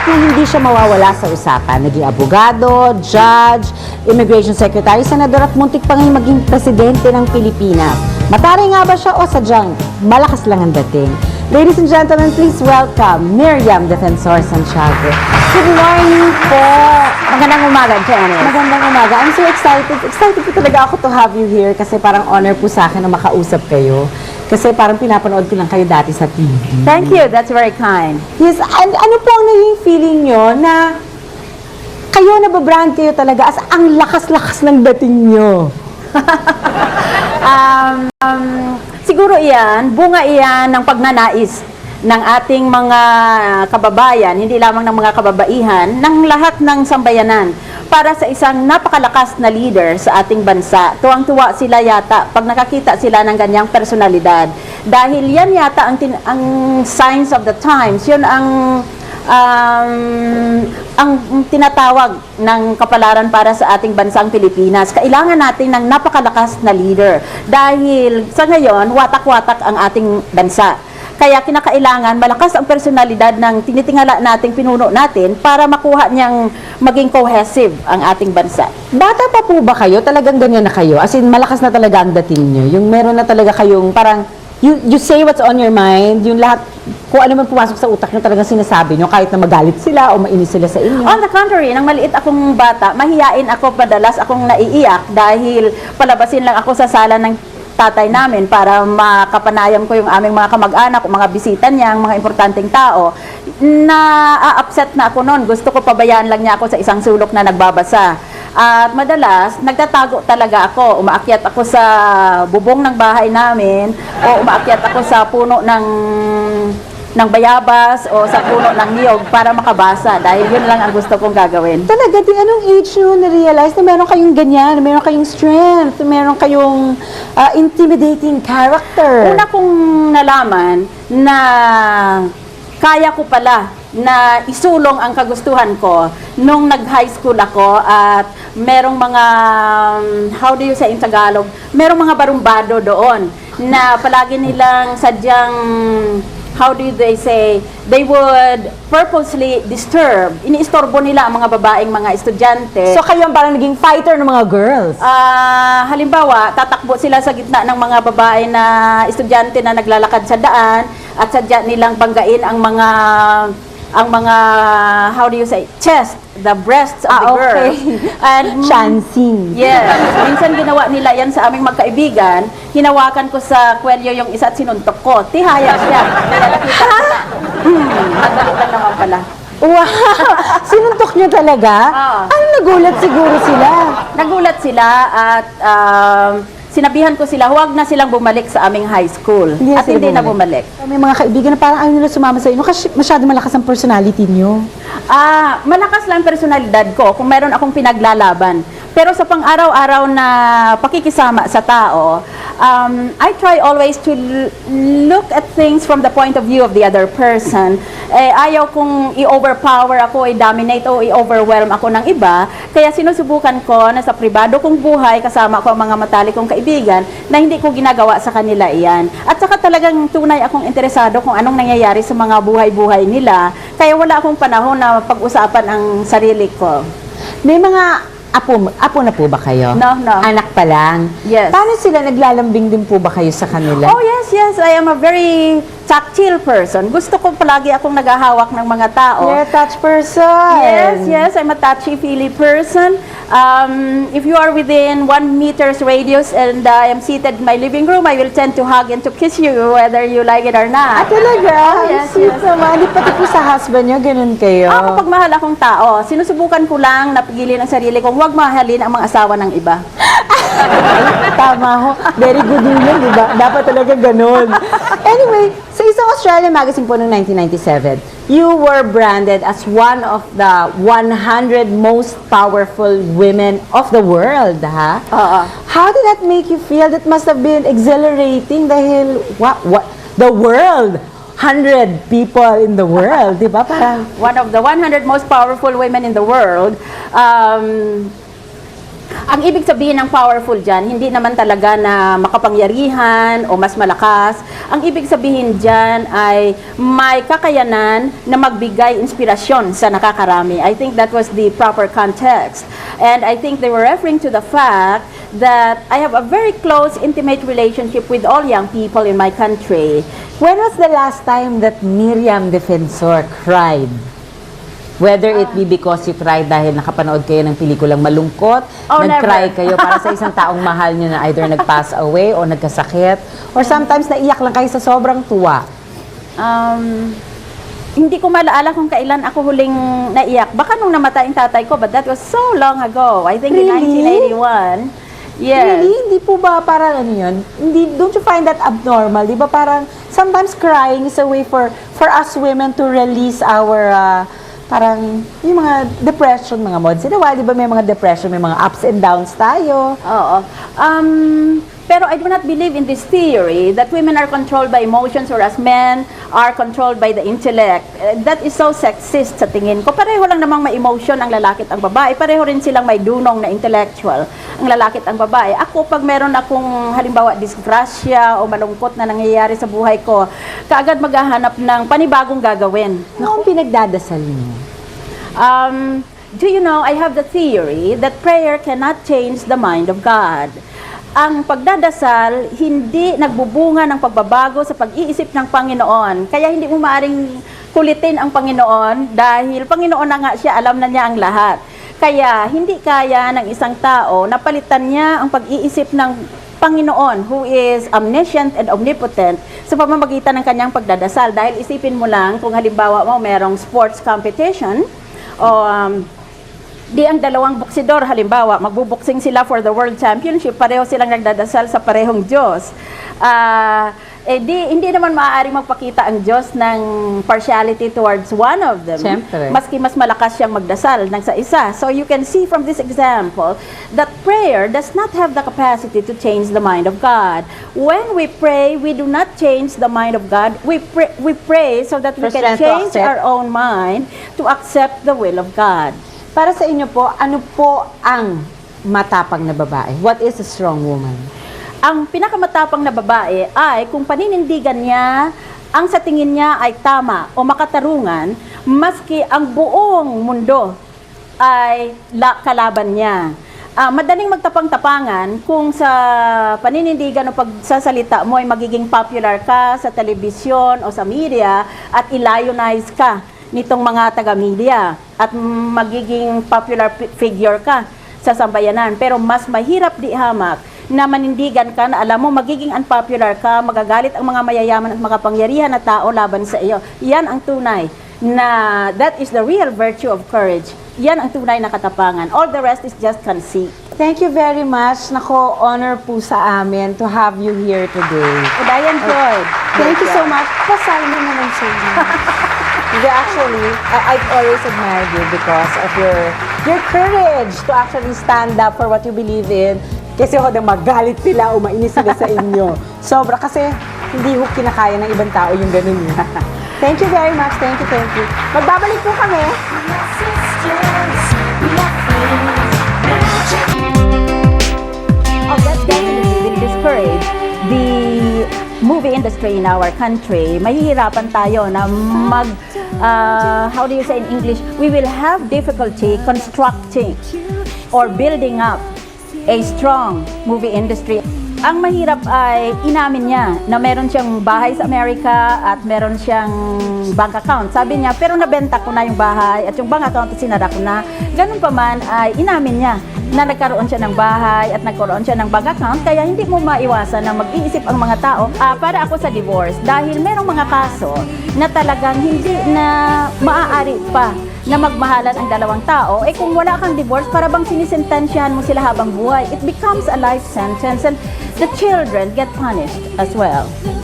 na hindi siya mawawala sa usapan. Naging abogado, judge, immigration secretary, senador at muntik pa ngayon maging presidente ng Pilipinas. Mataray nga ba siya o sadyang malakas lang ang dating? Ladies and gentlemen, please welcome Miriam Defensor Santiago. Good morning po. Magandang umaga, Janice. Magandang umaga. I'm so excited. Excited po talaga ako to have you here kasi parang honor po sa akin na makausap kayo. Kasi parang pinapanood ko lang kayo dati sa TV. Thank you. That's very kind. Yes, ano po ang naging feeling nyo na kayo, nababrand kayo talaga as ang lakas-lakas ng dating nyo? Siguro iyan, bunga iyan ng pagnanais ng ating mga kababayan, hindi lamang ng mga kababaihan, ng lahat ng sambayanan para sa isang napakalakas na leader sa ating bansa. Tuwang-tuwa sila yata pag nakakita sila ng ganyang personalidad. Dahil yan yata ang signs of the times, yun ang tinatawag ng kapalaran para sa ating bansang Pilipinas. Kailangan natin ng napakalakas na leader dahil sa ngayon, watak-watak ang ating bansa. Kaya kinakailangan malakas ang personalidad ng tinitingala nating pinuno natin para makuha niyang maging cohesive ang ating bansa. Bata pa po ba kayo? Talagang ganyan na kayo? As in, malakas na talaga ang dating nyo? Yung meron na talaga kayong parang you say what's on your mind, yung lahat, kung ano man pumasok sa utak nyo, talagang sinasabi nyo, kahit na magalit sila o mainis sila sa inyo. On the contrary, nang maliit akong bata, mahiyain ako, madalas akong naiiyak dahil palabasin lang ako sa sala ng tatay namin para makapanayam ko yung aming mga kamag-anak, mga bisita niya, mga importanteng tao. Na-upset na ako noon. Gusto ko pabayaan lang niya ako sa isang sulok na nagbabasa. At madalas, nagtatago talaga ako. Umaakyat ako sa bubong ng bahay namin o umaakyat ako sa puno ng bayabas o sa puno ng niyog para makabasa dahil yun lang ang gusto kong gagawin. Talaga, di anong age nyo na-realize na meron kayong ganyan, na meron kayong strength, na meron kayong intimidating character? Una kong nalaman na kaya ko pala na isulong ang kagustuhan ko nung nag-high school ako at merong mga, how do you say in Tagalog, merong mga barumbado doon na palagi nilang sadyang, how do they say, they would purposely disturb, iniistorbo nila ang mga babaeng mga estudyante. So kayo ang parang naging fighter ng mga girls? Halimbawa, tatakbo sila sa gitna ng mga babae na estudyante na naglalakad sa daan at sadya nilang banggain ang mga how do you say, chest, the breasts of the girl. Okay. And Chancing. yes, minsan ginawa nila yan sa aming magkaibigan. Hinawakan ko sa kwelyo yung isa at sinuntok ko. Tihaya siya. Kaya nakita ko na, nagdali lang naman pala. Wow! Sinuntok nyo talaga? Oo. Ano, nagulat siguro sila? Nagulat sila at sinabihan ko sila, huwag na silang bumalik sa aming high school. At sila hindi na bumalik. May mga kaibigan na parang ayaw nila sumama sa inyo kasi masyado malakas ang personality nyo. Malakas lang personalidad ko kung meron akong pinaglalaban. Pero sa pang-araw-araw na pakikisama sa tao, I try always to look at things from the point of view of the other person. Ayaw kong i-overpower ako, i-dominate o i-overwhelm ako ng iba. Kaya sinusubukan ko na sa pribado kong buhay, kasama ko ang mga matalik kong kaibigan, na hindi ko ginagawa sa kanila iyan. At saka talagang tunay akong interesado kung anong nangyayari sa mga buhay-buhay nila. Kaya wala akong panahon na pag-usapan ang sarili ko. May mga apo na po ba kayo? No. Anak pa lang? Yes. Paano sila naglalambing din po ba kayo sa kanila? Oh, yes. I am a very tactile person. Gusto ko palagi akong naghahawak ng mga tao. You're a touch person. Yes. I'm a touchy-feely person. If you are within 1 meter's radius and I am seated in my living room, I will tend to hug and to kiss you whether you like it or not. Talaga? Yes. Naman. Di pati po sa husband nyo, ganun kayo? Kapag mahal akong tao, sinusubukan ko lang na pigilin ang sarili kong huwag mahalin ang mga asawa ng iba. Tama ho. Very good yun, di ba? Dapat talaga ganun. Anyway, sa isang Australian magazine po noong 1997, you were branded as one of the 100 most powerful women of the world, ha? Oo. How did that make you feel? That must have been exhilarating dahil, what, the world, 100 people in the world, di ba? Parang, One of the 100 most powerful women in the world. Ang ibig sabihin ng powerful dyan, hindi naman talaga na makapangyarihan o mas malakas. Ang ibig sabihin dyan ay may kakayanan na magbigay inspirasyon sa nakakarami. I think that was the proper context. And I think they were referring to the fact that I have a very close, intimate relationship with all young people in my country. When was the last time that Miriam Defensor cried? Whether it be because you cried dahil nakapanood kayo ng pelikulang malungkot, Oh, nag-cry never. kayo para sa isang taong mahal nyo na either nag-pass away o nagkasakit, or sometimes naiyak lang kayo sa sobrang tuwa. Hindi ko malaala kung kailan ako huling naiyak. Baka nung namatay ang tatay ko, but that was so long ago. I think in Really? 1981. Yes. Really? Hindi po ba parang ano yun? Hindi, don't you find that abnormal? Di ba parang sometimes crying is a way for us women to release our parang yung mga depression, mga mods. Di ba may mga depression, may mga ups and downs tayo. Oo. Pero I do not believe in this theory that women are controlled by emotions whereas men are controlled by the intellect. That is so sexist sa tingin ko. Pareho lang namang may emotion ang lalaki at ang babae. Pareho rin silang may dunong na intellectual ang lalaki at ang babae. Ako, pag meron akong halimbawa disgrasya o malungkot na nangyayari sa buhay ko, kaagad maghahanap ng panibagong gagawin. Ano ang pinagdadasal niyo? Do you know, I have the theory that prayer cannot change the mind of God. Ang pagdadasal, hindi nagbubunga ng pagbabago sa pag-iisip ng Panginoon. Kaya hindi mo maaring kulitin ang Panginoon dahil Panginoon na nga siya, alam na niya ang lahat. Kaya hindi kaya ng isang tao na palitan niya ang pag-iisip ng Panginoon who is omniscient and omnipotent sa pamamagitan ng kanyang pagdadasal. Dahil isipin mo lang kung halimbawa mo merong sports competition o di ang dalawang boksidor, halimbawa, magbuboksing sila for the World Championship, pareho silang nagdadasal sa parehong Diyos. Hindi naman maaaring magpakita ang Diyos ng partiality towards one of them. Siyempre. Maski mas malakas siyang magdasal ng sa isa. So you can see from this example that prayer does not have the capacity to change the mind of God. When we pray, we do not change the mind of God. We pray so that we For can strength to change accept. our own mind to accept the will of God. Para sa inyo po, ano po ang matapang na babae? What is a strong woman? Ang pinakamatapang na babae ay kung paninindigan niya, ang sa tingin niya ay tama o makatarungan, maski ang buong mundo ay kalaban niya. Madaling magtapang-tapangan kung sa paninindigan o pagsasalita mo ay magiging popular ka sa telebisyon o sa media at i-lionize ka nitong mga taga-media at magiging popular figure ka sa sambayanan. Pero mas mahirap di hamak na manindigan ka na alam mo magiging unpopular ka, magagalit ang mga mayayaman at makapangyarihan na tao laban sa iyo. Yan ang tunay na that is the real virtue of courage. Yan ang tunay na katapangan. All the rest is just conceit. Thank you very much. Nako, honor po sa amin to have you here today. Udayan Floyd. Thank you so much. Pasal mo naman sa inyo. Actually, I've always admired you because of your courage to actually stand up for what you believe in. Kasi ako na magalit sila o mainis sila sa inyo. Sobra kasi hindi ho kinakaya ng ibang tao yung ganun yun. Thank you very much. Thank you, thank you. Magbabalik po kami. That definitely will discourage the movie industry in our country. Mahihirapan tayo na how do you say in English? We will have difficulty constructing or building up a strong movie industry. Ang mahirap ay inamin niya na meron siyang bahay sa Amerika at meron siyang bank account. Sabi niya, pero nabenta ko na yung bahay at yung bank account sinara ko na. Ganun pa man ay inamin niya na nagkaroon siya ng bahay at nagkaroon siya ng bank account. Kaya hindi mo maiwasan na mag-iisip ang mga tao, para ako sa divorce. Dahil merong mga kaso na talagang hindi na maaari pa na magmahalan ang dalawang tao, kung wala kang divorce, para bang sinisentensyahan mo sila habang buhay. It becomes a life sentence and the children get punished as well.